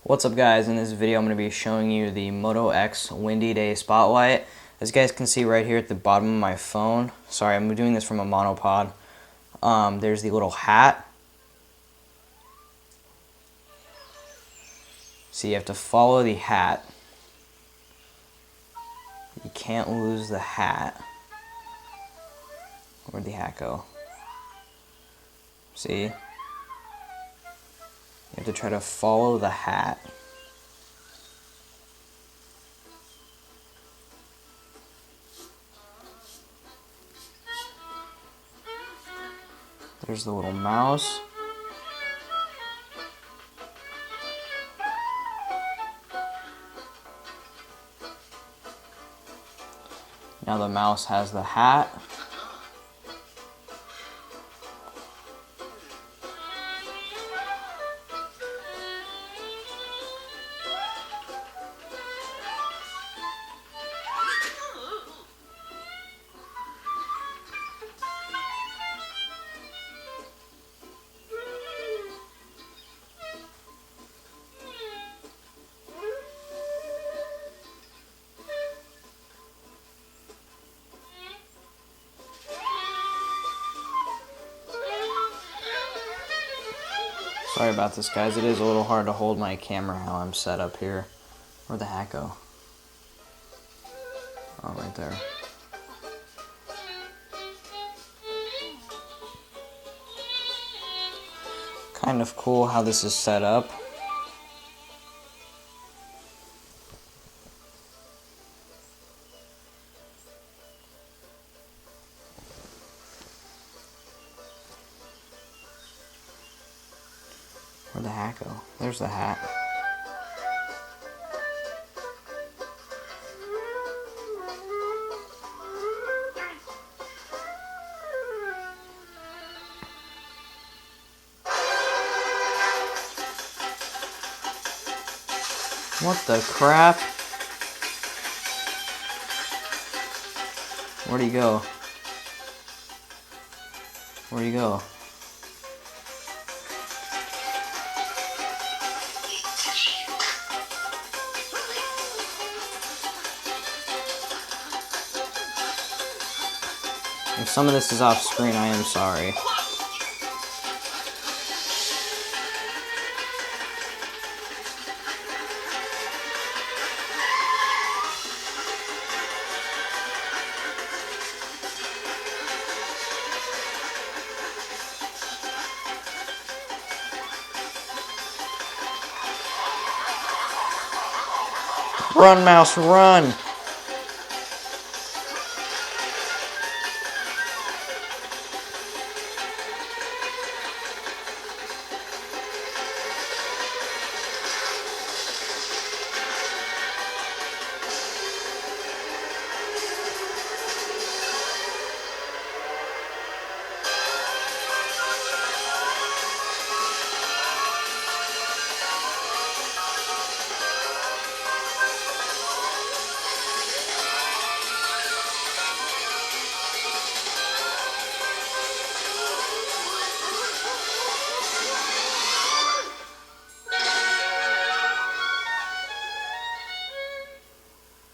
What's up guys, in this video I'm going to be showing you the Motox Windy Day Spotlight. As you guys can see right here at the bottom of my phone, sorry I'm doing this from a monopod, there's the little hat. So you have to follow the hat. You can't lose the hat. Where'd the hat go? See? You have to try to follow the hat. There's the little mouse. Now the mouse has the hat. Sorry about this guys, it is a little hard to hold my camera how I'm set up here. Where'd the hat go? Oh, right there. Kind of cool how this is set up. Where'd the hat go? There's the hat. What the crap? Where'd he go? Where'd he go? If some of this is off screen, I am sorry. Run, mouse, run!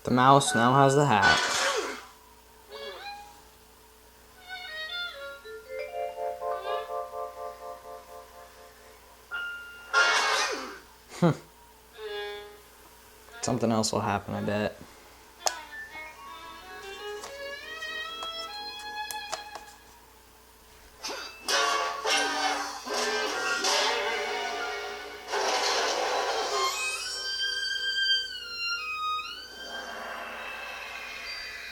The mouse now has the hat. Something else will happen, I bet.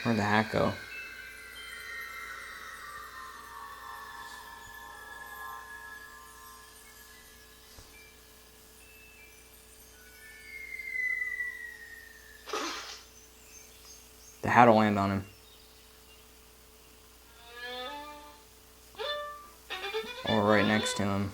Where'd the hat go? The hat will land on him. Or right next to him.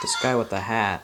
This guy with the hat.